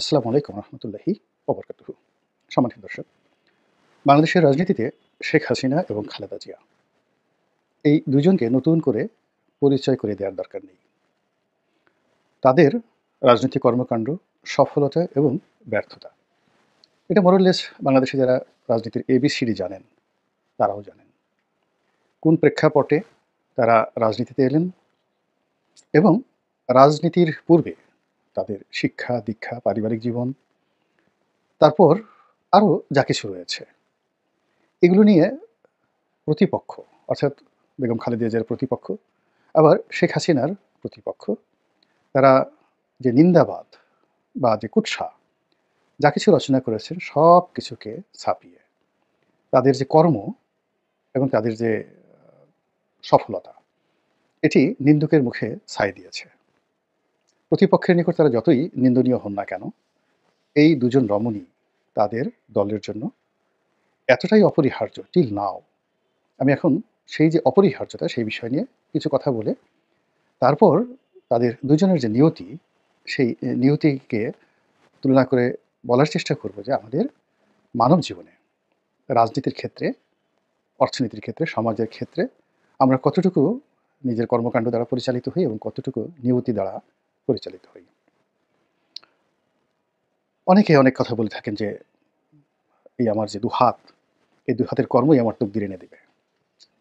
আসসালামু আলাইকুম রহমতুল্লাহি ওবরকাতুহু। সম্মানিত দর্শক, বাংলাদেশের রাজনীতিতে শেখ হাসিনা এবং খালেদা জিয়া এই দুজনকে নতুন করে পরিচয় করে দেওয়ার দরকার নেই। তাদের রাজনৈতিক কর্মকাণ্ড, সফলতা এবং ব্যর্থতা, এটা মোরলেস বাংলাদেশে যারা রাজনীতির এবিসিডি জানেন তারাও জানেন। কোন প্রেক্ষাপটে তারা রাজনীতিতে এলেন এবং রাজনীতির পূর্বে তাদের শিক্ষা, দীক্ষা, পারিবারিক জীবন, তারপর আরও যা কিছু রয়েছে, এগুলো নিয়ে প্রতিপক্ষ অর্থাৎ বেগম খালেদা জিয়ার প্রতিপক্ষ, আবার শেখ হাসিনার প্রতিপক্ষ, তারা যে নিন্দাবাদ বা যে কুৎসা যা কিছু রচনা করেছেন সব কিছুকে ছাপিয়ে তাদের যে কর্ম এবং তাদের যে সফলতা, এটি নিন্দুকের মুখে ছাই দিয়েছে। প্রতিপক্ষের নিকট তারা যতই নিন্দনীয় হন না কেন, এই দুজন রমণী তাদের দলের জন্য এতটাই অপরিহার্য টিল নাও। আমি এখন সেই যে অপরিহার্যতা সেই বিষয় নিয়ে কিছু কথা বলে তারপর তাদের দুজনের যে নিয়তি, সেই নিয়তিকে তুলনা করে বলার চেষ্টা করব যে আমাদের মানব জীবনে, রাজনীতির ক্ষেত্রে, অর্থনীতির ক্ষেত্রে, সমাজের ক্ষেত্রে আমরা কতটুকু নিজের কর্মকাণ্ড দ্বারা পরিচালিত হই এবং কতটুকু নিয়তি দ্বারা পরিচালিত হই। অনেকে অনেক কথা বলে থাকেন যে এই আমার যে দুহাত, এই দুহাতের কর্মই আমার তকদির এনে দেবে।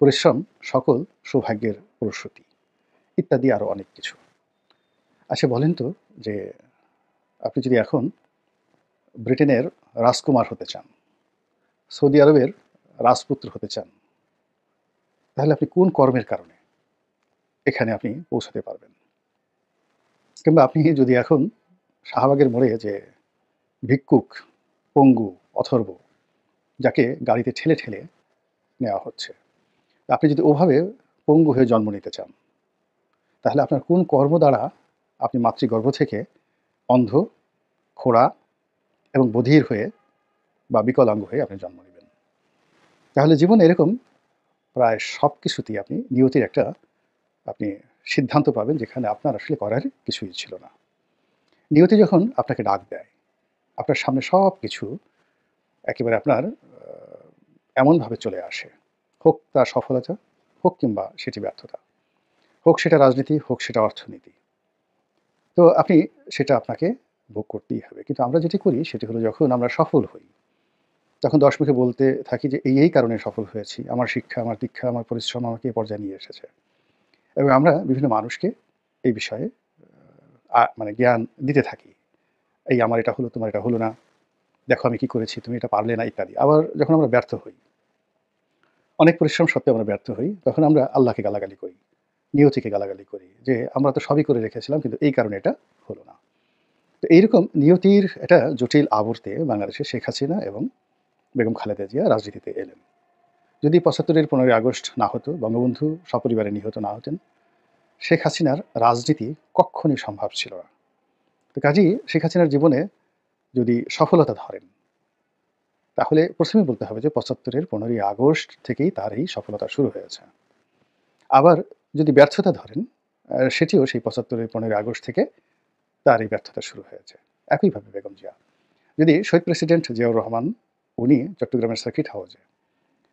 পরিশ্রম সকল সৌভাগ্যের প্রসূতি, ইত্যাদি আরও অনেক কিছু। আচ্ছা বলেন তো যে আপনি যদি এখন ব্রিটেনের রাজকুমার হতে চান, সৌদি আরবের রাজপুত্র হতে চান, তাহলে আপনি কোন কর্মের কারণে এখানে আপনি পৌঁছাতে পারবেন? কিংবা আপনি যদি এখন শাহবাগের মোড়ে যে ভিক্ষুক, পঙ্গু, অথর্ব, যাকে গাড়িতে ঠেলে ঠেলে নেওয়া হচ্ছে, আপনি যদি ওভাবে পঙ্গু হয়ে জন্ম নিতে চান, তাহলে আপনার কোন কর্ম দ্বারা আপনি মাতৃগর্ভ থেকে অন্ধ, খোড়া এবং বধির হয়ে বা বিকলাঙ্গ হয়ে আপনি জন্ম নেবেন? তাহলে জীবনে এরকম প্রায় সব কিছুতেই আপনি নিয়তির একটা আপনি সিদ্ধান্ত পাবেন যেখানে আপনার আসলে করার কিছুই ছিল না। নিয়তি যখন আপনাকে ডাক দেয়, আপনার সামনে সব কিছু একেবারে আপনার এমনভাবে চলে আসে, হোক তার সফলতা, হোক কিংবা সেটি ব্যর্থতা, হোক সেটা রাজনীতি, হোক সেটা অর্থনীতি। তো আপনি সেটা আপনাকে ভোগ করতেই হবে। কিন্তু আমরা যেটি করি সেটি হলো যখন আমরা সফল হই, তখন ১০ মুখে বলতে থাকি যে এই কারণে সফল হয়েছি। আমার শিক্ষা, আমার দীক্ষা, আমার পরিশ্রম আমাকে এই পর্যায়ে নিয়ে এসেছে। এবং আমরা বিভিন্ন মানুষকে এই বিষয়ে মানে জ্ঞান দিতে থাকি। এই আমার এটা হলো, তোমার এটা হলো না। দেখো আমি কি করেছি, তুমি এটা পারলে না ইত্যাদি। আবার যখন আমরা ব্যর্থ হই, অনেক পরিশ্রম সত্ত্বেও আমরা ব্যর্থ হই, তখন আমরা আল্লাহকে গালাগালি করি, নিয়তিকে গালাগালি করি যে আমরা তো সবই করে রেখেছিলাম কিন্তু এই কারণে এটা হলো না। তো এইরকম নিয়তির একটা জটিল আবর্তে বাংলাদেশে শেখ হাসিনা এবং বেগম খালেদা জিয়া রাজনীতিতে এলেন। যদি ৭৫-এর ১৫ই আগস্ট না হতো, বঙ্গবন্ধু সপরিবারে নিহত না হতেন, শেখ হাসিনার রাজনীতি কক্ষণই সম্ভব ছিল না। তো কাজেই শেখ হাসিনার জীবনে যদি সফলতা ধরেন, তাহলে ১ম এই বলতে হবে যে ৭৫-এর ১৫ই আগস্ট থেকেই তার এই সফলতা শুরু হয়েছে। আবার যদি ব্যর্থতা ধরেন, সেটিও সেই ৭৫-এর ১৫ই আগস্ট থেকে তার এই ব্যর্থতা শুরু হয়েছে। একইভাবে বেগম জিয়া। যদি শহীদ প্রেসিডেন্ট জিয়াউর রহমান, উনি চট্টগ্রামের সার্কিট হাউসে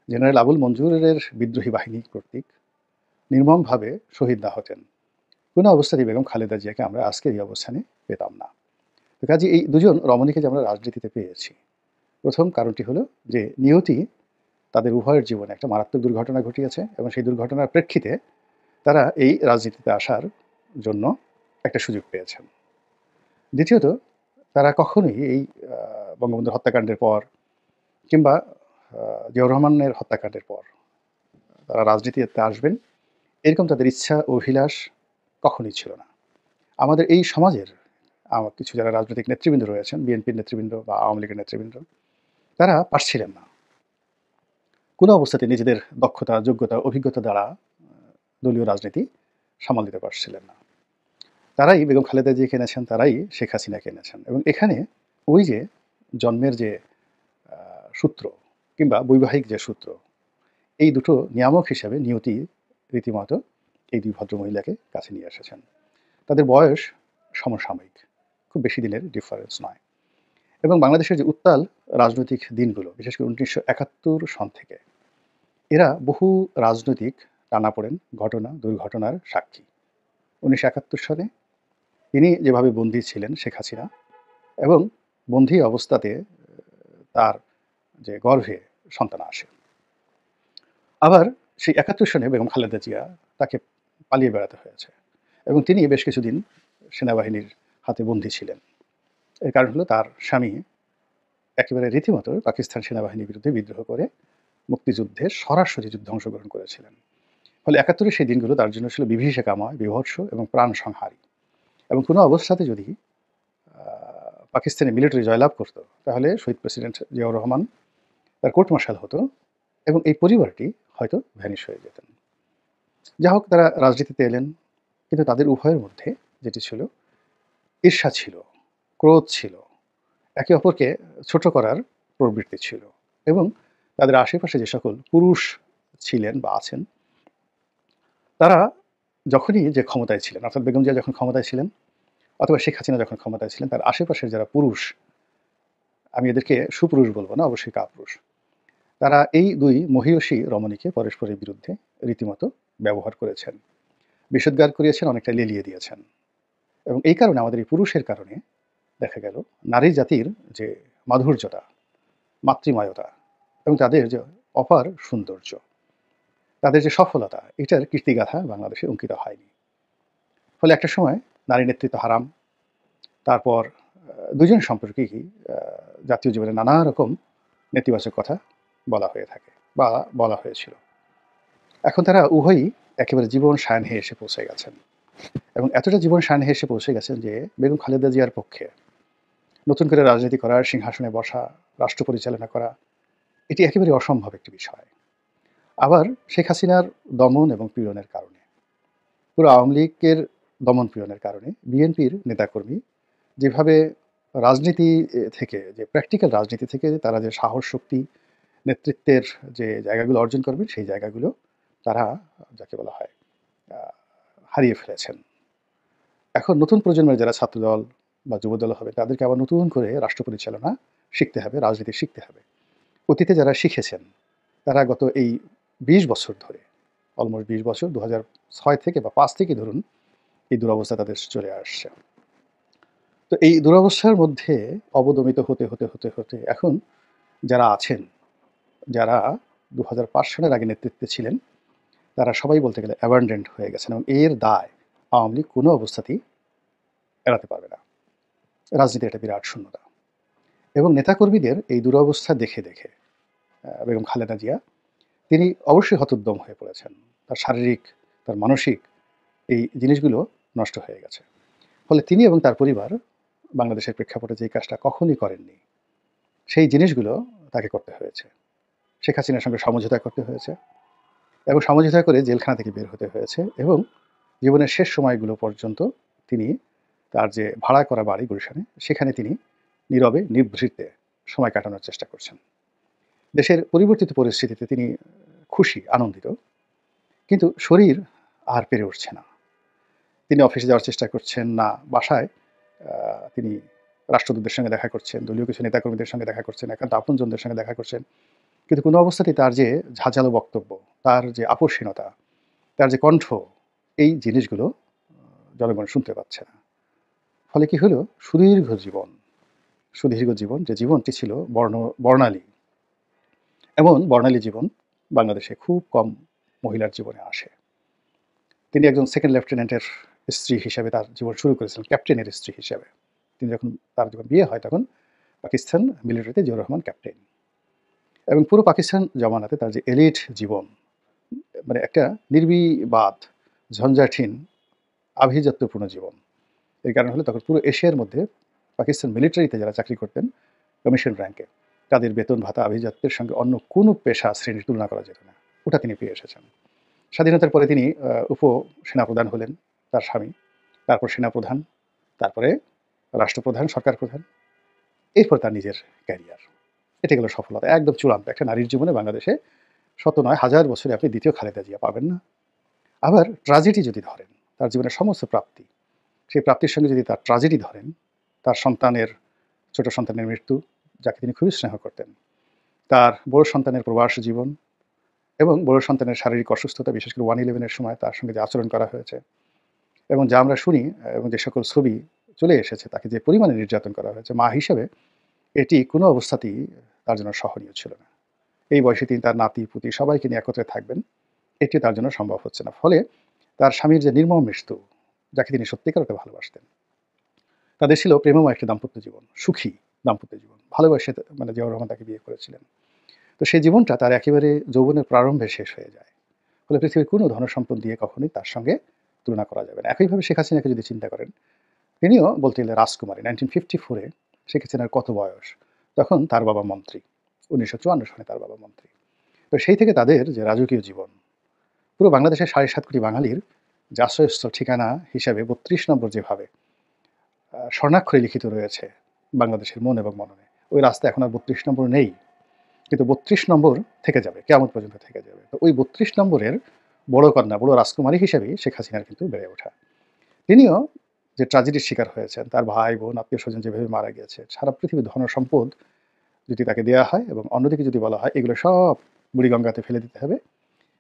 জেনারেল আবুল মঞ্জুরের বিদ্রোহী বাহিনী কর্তৃক নির্মমভাবে শহীদ না হতেন, কোনো অবস্থাতেই বেগম খালেদা জিয়াকে আমরা আজকের এই অবস্থানে পেতাম না। তো কাজেই এই দুজন রমণীকে যে আমরা রাজনীতিতে পেয়েছি, প্রথম কারণটি হলো যে নিয়তি তাদের উভয়ের জীবনে একটা মারাত্মক দুর্ঘটনা ঘটিয়েছে এবং সেই দুর্ঘটনার প্রেক্ষিতে তারা এই রাজনীতিতে আসার জন্য একটা সুযোগ পেয়েছেন। দ্বিতীয়ত, তারা কখনোই এই বঙ্গবন্ধুর হত্যাকাণ্ডের পর কিংবা জিয়াউর রহমানের হত্যাকাণ্ডের পর তারা রাজনীতিতে আসবেন, এরকম তাদের ইচ্ছা অভিলাষ কখনোই ছিল না। আমাদের এই সমাজের কিছু যারা রাজনৈতিক নেতৃবৃন্দ রয়েছেন, বিএনপির নেতৃবৃন্দ বা আওয়ামী লীগের নেতৃবৃন্দ, তারা পারছিলেন না। কোনো অবস্থাতে নিজেদের দক্ষতা, যোগ্যতা, অভিজ্ঞতা দ্বারা দলীয় রাজনীতি সামাল দিতে পারছিলেন না। তারাই বেগম খালেদা জিয়াকে এনেছেন, তারাই শেখ হাসিনাকে এনেছেন এবং এখানে ওই যে জন্মের যে সূত্র কিংবা বৈবাহিক যে সূত্র, এই দুটো নিয়ামক হিসাবে নিয়তি রীতিমতো এই ২ ভদ্রমহিলাকে কাছে নিয়ে এসেছেন। তাদের বয়স সমসাময়িক, খুব বেশি দিনের ডিফারেন্স নয়। এবং বাংলাদেশের যে উত্তাল রাজনৈতিক দিনগুলো, বিশেষ করে ১৯৭১ সন থেকে, এরা বহু রাজনৈতিক টানাপোড়েন, ঘটনা, দুর্ঘটনার সাক্ষী। ১৯৭১ সনে তিনি যেভাবে বন্দী ছিলেন শেখ হাসিনা, এবং বন্দী অবস্থাতে তার যে গর্ভে সন্তান আসে। আবার সেই ৭১ সনে বেগম খালেদা জিয়া, তাকে পালিয়ে বেড়াতে হয়েছে এবং তিনি বেশ কিছুদিন সেনাবাহিনীর হাতে বন্দী ছিলেন। এর কারণ হলো তার স্বামী একেবারে রীতিমতো পাকিস্তান সেনাবাহিনীর বিরুদ্ধে বিদ্রোহ করে মুক্তিযুদ্ধে সরাসরি যুদ্ধে অংশগ্রহণ করেছিলেন। ফলে ৭১ সেই দিনগুলো তার জন্য ছিল বিভীষিকাময়, বীভৎস এবং প্রাণ সংহারী। এবং কোনো অবস্থাতে যদি পাকিস্তানি মিলিটারি জয়লাভ করত, তাহলে শহীদ প্রেসিডেন্ট জিয়াউর রহমান, তার কোর্ট মার্শাল হতো এবং এই পরিবারটি হয়তো ভ্যানিশ হয়ে যেতেন। যা হোক, তারা রাজনীতিতে এলেন, কিন্তু তাদের উভয়ের মধ্যে যেটি ছিল, ঈর্ষা ছিল, ক্রোধ ছিল, একে অপরকে ছোট করার প্রবৃত্তি ছিল। এবং তাদের আশেপাশে যে সকল পুরুষ ছিলেন বা আছেন, তারা যখনই যে ক্ষমতায় ছিলেন, অর্থাৎ বেগম জিয়া যখন ক্ষমতায় ছিলেন অথবা শেখ হাসিনা যখন ক্ষমতায় ছিলেন, তার আশেপাশের যারা পুরুষ, আমি এদেরকে সুপুরুষ বলবো না, অবশ্যই কাপুরুষ, তারা এই দুই মহীয়সী রমণীকে পরস্পরের বিরুদ্ধে রীতিমতো ব্যবহার করেছেন, বিষোদ্গার করিয়েছেন, অনেকটা লেলিয়ে দিয়েছেন। এবং এই কারণে আমাদের এই পুরুষের কারণে দেখা গেল নারী জাতির যে মাধুর্যতা, মাতৃময়তা এবং তাদের যে অপার সৌন্দর্য, তাদের যে সফলতা, এটার কীর্তিগাথা বাংলাদেশে অঙ্কিত হয়নি। ফলে একটা সময় নারী নেতৃত্ব হারাম, তারপর দুজন সম্পর্কেই জাতীয় জীবনে নানা রকম নেতিবাচক কথা বলা হয়ে থাকে বা বলা হয়েছিল। এখন তারা উভয়ই একেবারে জীবন সায়াহ্নে এসে পৌঁছে গেছেন এবং এতটা জীবন সায়াহ্নে এসে পৌঁছে গেছেন যে বেগম খালেদা জিয়ার পক্ষে নতুন করে রাজনীতি করা, সিংহাসনে বসা, রাষ্ট্র পরিচালনা করা, এটি একেবারে অসম্ভব একটি বিষয়। আবার শেখ হাসিনার দমন এবং পীড়নের কারণে, পুরো আওয়ামী লীগের দমন পীড়নের কারণে বিএনপির নেতাকর্মী যেভাবে রাজনীতি থেকে, যে প্র্যাকটিক্যাল রাজনীতি থেকে তারা যে সাহস, শক্তি, নেতৃত্বের যে জায়গাগুলো অর্জন করবেন, সেই জায়গাগুলো তারা, যাকে বলা হয়, হারিয়ে ফেলেছেন। এখন নতুন প্রজন্মের যারা ছাত্রদল বা যুবদল হবে, তাদেরকে আবার নতুন করে রাষ্ট্র পরিচালনা শিখতে হবে, রাজনীতি শিখতে হবে। অতীতে যারা শিখেছেন, তারা গত এই ২০ বছর ধরে, অলমোস্ট ২০ বছর, ২০০৬ থেকে বা ৫ থেকে ধরুন, এই দুরবস্থা তাদের চলে আসছে। তো এই দুরবস্থার মধ্যে অবদমিত হতে হতে হতে হতে এখন যারা আছেন, যারা ২০০৫ সনের আগে নেতৃত্বে ছিলেন, তারা সবাই বলতে গেলে অ্যাবান্ডেন্ট হয়ে গেছেন এবং এর দায় আওয়ামী লীগ কোনো অবস্থাতেই এড়াতে পারবে না। রাজনীতির একটা বিরাট শূন্যতা। এবং নেতাকর্মীদের এই দুরবস্থা দেখে দেখে বেগম খালেদা জিয়া, তিনি অবশ্যই হতোদ্যম হয়ে পড়েছেন। তার শারীরিক, তার মানসিক এই জিনিসগুলো নষ্ট হয়ে গেছে। ফলে তিনি এবং তার পরিবার বাংলাদেশের প্রেক্ষাপটে যে কাজটা কখনই করেননি, সেই জিনিসগুলো তাকে করতে হয়েছে। শেখ হাসিনার সঙ্গে সমঝোতা করতে হয়েছে এবং সমঝোতা করে জেলখানা থেকে বের হতে হয়েছে এবং জীবনের শেষ সময়গুলো পর্যন্ত তিনি তার যে ভাড়া করা বাড়ি গুলশানে, সেখানে তিনি নীরবে নিভৃতে সময় কাটানোর চেষ্টা করছেন। দেশের পরিবর্তিত পরিস্থিতিতে তিনি খুশি, আনন্দিত, কিন্তু শরীর আর পেরে উঠছে না। তিনি অফিসে যাওয়ার চেষ্টা করছেন না, বাসায় তিনি রাষ্ট্রদূতদের সঙ্গে দেখা করছেন, দলীয় কিছু নেতাকর্মীদের সঙ্গে দেখা করছেন, একান্ত আপনজনদের সঙ্গে দেখা করছেন, কিন্তু কোনো অবস্থাতেই তার যে ঝাঁঝালো বক্তব্য, তার যে আপোষহীনতা, তার যে কণ্ঠ, এই জিনিসগুলো জনগণ শুনতে পাচ্ছে না। ফলে কি হলো, সুদীর্ঘ জীবন, যে জীবনটি ছিল বর্ণালী, এমন বর্ণালী জীবন বাংলাদেশে খুব কম মহিলার জীবনে আসে। তিনি একজন সেকেন্ড লেফটেন্যান্টের স্ত্রী হিসেবে তার জীবন শুরু করেছিলেন, ক্যাপ্টেনের স্ত্রী হিসেবে। তিনি তার যখন বিয়ে হয়, তখন পাকিস্তান মিলিটারিতে জিয়াউর রহমান ক্যাপ্টেন। এবং পুরো পাকিস্তান জমানাতে তার যে এলিট জীবন, মানে একটা নির্বিবাদ, ঝঞ্ঝাঠীন, আভিজাত্যপূর্ণ জীবন। এর কারণ হলো, তখন পুরো এশিয়ার মধ্যে পাকিস্তান মিলিটারিতে যারা চাকরি করতেন কমিশন র্যাঙ্কে, তাদের বেতন ভাতা আভিজাত্যের সঙ্গে অন্য কোনো পেশা শ্রেণীর তুলনা করা যেত না। ওটা তিনি পেয়ে এসেছেন। স্বাধীনতার পরে তিনি উপ সেনাপ্রধান হলেন, তার স্বামী, তারপর সেনাপ্রধান, তারপরে রাষ্ট্রপ্রধান, সরকার প্রধান, এরপর তার নিজের ক্যারিয়ার। এটা গেল সফলতা, একদম চূড়ান্ত। একটা নারীর জীবনে বাংলাদেশে শত নয় হাজার বছরে আপনি দ্বিতীয় খালেদা জিয়া পাবেন না। আবার ট্রাজেডি যদি ধরেন, তার জীবনের সমস্ত প্রাপ্তি, সেই প্রাপ্তির সঙ্গে যদি তার ট্রাজেডি ধরেন, তার সন্তানের ছোট সন্তানের মৃত্যু, যাকে তিনি খুবই স্নেহ করতেন, তার বড় সন্তানের প্রবাস জীবন এবং বড় সন্তানের শারীরিক অসুস্থতা, বিশেষ করে 1/11 এর সময় তার সঙ্গে যে আচরণ করা হয়েছে এবং যা আমরা শুনি এবং যে সকল ছবি চলে এসেছে, তাকে যে পরিমাণে নির্যাতন করা হয়েছে, মা হিসেবে এটি কোনো অবস্থাতেই তার জন্য সহনীয় ছিল না। এই বয়সে তিনি তার নাতি-পুতি সবাইকে নিয়ে একত্রে থাকবেন, এটি তার জন্য সম্ভব হচ্ছে না। ফলে তার স্বামীর যে নির্মম মৃত্যু, যাকে তিনি সত্যিকার অর্থে ভালোবাসতেন, তাদের ছিল প্রেমময় একটি দাম্পত্য জীবন, সুখী দাম্পত্য জীবন। ভালোবাসে মানে জিয়াউর রহমান তাকে বিয়ে করেছিলেন। তো সেই জীবনটা তার একেবারে যৌবনের প্রারম্ভে শেষ হয়ে যায়। ফলে পৃথিবীর কোনো ধনসম্পদ দিয়ে কখনোই তার সঙ্গে তুলনা করা যাবে না। একইভাবে শেখ হাসিনাকে যদি চিন্তা করেন, তিনিও বলতে গেলে রাজকুমারী। 1954 এ শেখ হাসিনার কত বয়স? তখন তার বাবা মন্ত্রী। 1954 সনে তার বাবা মন্ত্রী। তো সেই থেকে তাদের যে রাজকীয় জীবন, পুরো বাংলাদেশের ৭.৫ কোটি বাঙালির যে আশ্রয়স্থল ঠিকানা হিসাবে ৩২ নম্বর যেভাবে স্বর্ণাক্ষরে লিখিত রয়েছে বাংলাদেশের মন এবং মননে, ওই রাস্তা এখন আর ৩২ নম্বর নেই। কিন্তু ৩২ নম্বর থেকে যাবে, কিয়ামত পর্যন্ত থেকে যাবে। তো ওই ৩২ নম্বরের বড় কন্যা, বড় রাজকুমারী হিসেবেই শেখ হাসিনার কিন্তু বেড়ে ওঠা। তিনিও যে ট্র্যাজেডির শিকার হয়েছেন, তার ভাই, বোন, আত্মীয়স্বজন যেভাবে মারা গিয়েছে, সারা পৃথিবীর ধনসম্পদ যদি তাকে দেয়া হয় এবং অন্যদিকে যদি বলা হয় এগুলো সব বুড়িগঙ্গাতে ফেলে দিতে হবে,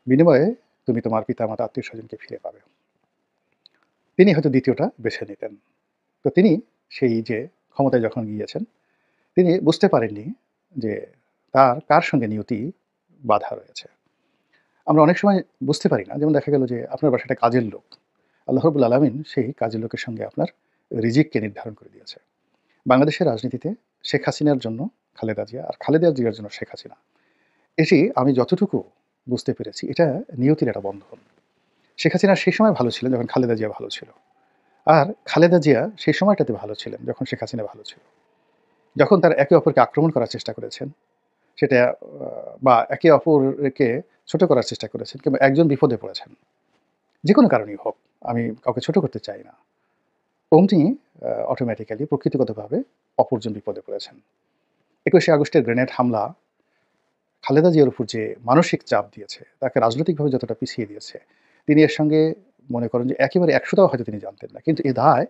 বিনিময়ে তুমি তোমার পিতামাতা, আত্মীয়স্বজনকে ফিরে পাবে। তিনি হয়তো দ্বিতীয়টা বেছে নিতেন। তো তিনি সেই যে ক্ষমতায় যখন গিয়েছেন, তিনি বুঝতে পারেননি যে তার কার সঙ্গে নিয়তি বাঁধা রয়েছে। আমরা অনেক সময় বুঝতে পারি না। যেমন দেখা গেল যে আপনার বাসায় একটা কাজের লোক। আল্লাহ রাব্বুল আলামিন সেই কাজের লোকের সঙ্গে আপনার রিজিককে নির্ধারণ করে দিয়েছে। বাংলাদেশের রাজনীতিতে শেখ হাসিনার জন্য খালেদা জিয়া, আর খালেদা জিয়ার জন্য শেখ হাসিনা। এটি আমি যতটুকু বুঝতে পেরেছি, এটা নিয়তির একটা বন্ধন। শেখ হাসিনা সেই সময় ভালো ছিলেন যখন খালেদা জিয়া ভালো ছিল। আর খালেদা জিয়া সেই সময়টাতে ভালো ছিলেন যখন শেখ হাসিনা ভালো ছিল। যখন তারা একে অপরকে আক্রমণ করার চেষ্টা করেছেন, সেটা বা একে অপরকে ছোট করার চেষ্টা করেছেন কিংবা একজন বিপদে পড়েছেন, যেকোনো কারণেই হোক, আমি কাউকে ছোট করতে চাই না। অমনি অটোমেটিক্যালি প্রকৃতিগতভাবে অপরজন বিপদে পড়েছেন। ২১শে আগস্টের গ্রেনেড হামলা খালেদা জিয়ার উপর যে মানসিক চাপ দিয়েছে, তাকে রাজনৈতিকভাবে যতটা পিছিয়ে দিয়েছে, তিনি এর সঙ্গে মনে করেন যে একেবারে ১০০টাও হয়তো তিনি জানতেন না। কিন্তু এ দায়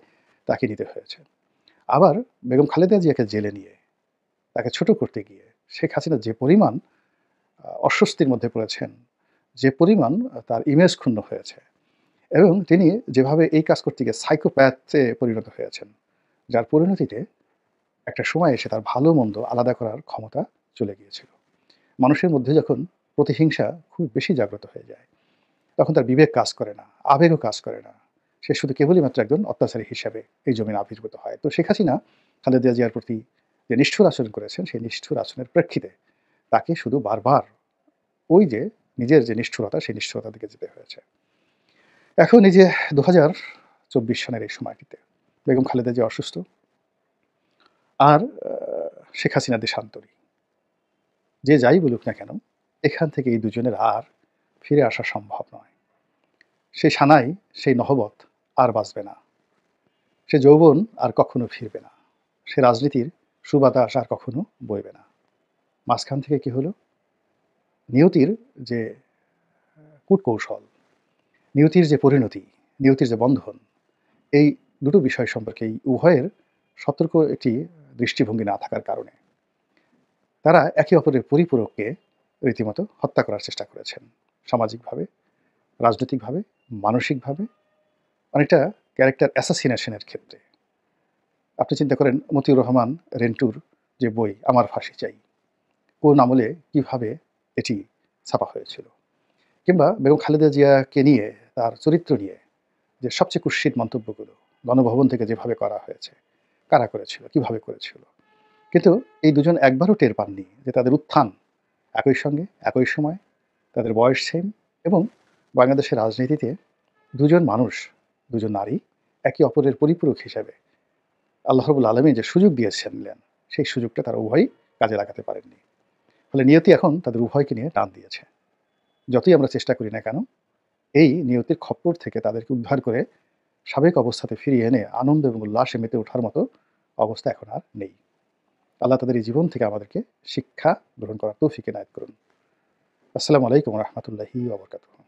তাকে নিতে হয়েছে। আবার বেগম খালেদা জিয়াকে জেলে নিয়ে তাকে ছোট করতে গিয়ে শেখ হাসিনা যে পরিমাণ অস্বস্তির মধ্যে পড়েছেন, যে পরিমাণ তার ইমেজ ক্ষুণ্ণ হয়েছে এবং তিনি যেভাবে এই কাজ করতে গিয়ে সাইকোপ্যাথে পরিণত হয়েছেন, যার পরিণতিতে একটা সময় এসে তার ভালো-মন্দ আলাদা করার ক্ষমতা চলে গিয়েছিল। মানুষের মধ্যে যখন প্রতিহিংসা খুব বেশি জাগ্রত হয়ে যায়, তখন তার বিবেক কাজ করে না, আবেগও কাজ করে না। সে শুধু কেবলই মাত্র একজন অত্যাচারী হিসাবে এই জমিনে আবির্ভূত হয়। তো শেখ হাসিনা খালেদা জিয়ার প্রতি যে নিষ্ঠুর আচরণ করেছেন, সেই নিষ্ঠুর আচরণের প্রেক্ষিতে তাকে শুধু বারবার ওই যে নিজের যে নিষ্ঠুরতা, সেই নিষ্ঠুরতার দিকে যেতে হয়েছে। এখন এই যে ২০২৪ সনের এই সময়টিতে বেগম খালেদা জিয়া অসুস্থ, আর শেখ হাসিনা দেশান্তরী। যে যাই বলুক না কেন, এখান থেকে এই দুজনের আর ফিরে আসা সম্ভব নয়। সেই সানাই, সেই নহবত আর বাঁচবে না। সে যৌবন আর কখনো ফিরবে না। সে রাজনীতির সুবাতাস আর কখনো বইবে না। মাঝখান থেকে কি হলো? নিয়তির যে কূটকৌশল, নিয়তির যে পরিণতি, নিয়তির যে বন্ধন, এই দুটো বিষয় সম্পর্কে এই উভয়ের সতর্ক একটি দৃষ্টিভঙ্গি না থাকার কারণে তারা একে অপরের পরিপূরককে রীতিমতো হত্যা করার চেষ্টা করেছেন। সামাজিকভাবে, রাজনৈতিকভাবে, মানসিকভাবে, অনেকটা ক্যারেক্টার অ্যাসাসিনেশনের ক্ষেত্রে। আপনি চিন্তা করেন মতিউর রহমান রেন্টুর যে বই 'আমার ফাঁসি চাই', কোন আমলে কিভাবে এটি ছাপা হয়েছিল? কিংবা বেগম খালেদা জিয়াকে নিয়ে, তার চরিত্র নিয়ে যে সবচেয়ে কুৎসিত মন্তব্যগুলো গণভবন থেকে যেভাবে করা হয়েছে, কারা করেছিল, কিভাবে করেছিল? কিন্তু এই দুজন একবারও টের পাননি যে তাদের উত্থান একই সঙ্গে, একই সময়, তাদের বয়স সেম এবং বাংলাদেশের রাজনীতিতে দুজন মানুষ, দুজন নারী একে অপরের পরিপূরক হিসেবে আল্লাহ রাব্বুল আলামিন যে সুযোগ দিয়েছিলেন, সেই সুযোগটা তারা উভয়ই কাজে লাগাতে পারেননি। ফলে নিয়তি এখন তাদের উভয়কে নিয়ে টান দিয়েছে। যতই আমরা চেষ্টা করি না কেন, এই নিয়তির খপ্পর থেকে তাদেরকে উদ্ধার করে সাবেক অবস্থাতে ফিরিয়ে এনে আনন্দ এবং উল্লাসে মেতে ওঠার মতো অবস্থা এখন আর নেই। আল্লাহ তাদের এই জীবন থেকে আমাদেরকে শিক্ষা গ্রহণ করার তৌফিক এনায়েত করুন। আসসালামু আলাইকুম ওয়া রাহমাতুল্লাহি ওয়া বারাকাতুহু।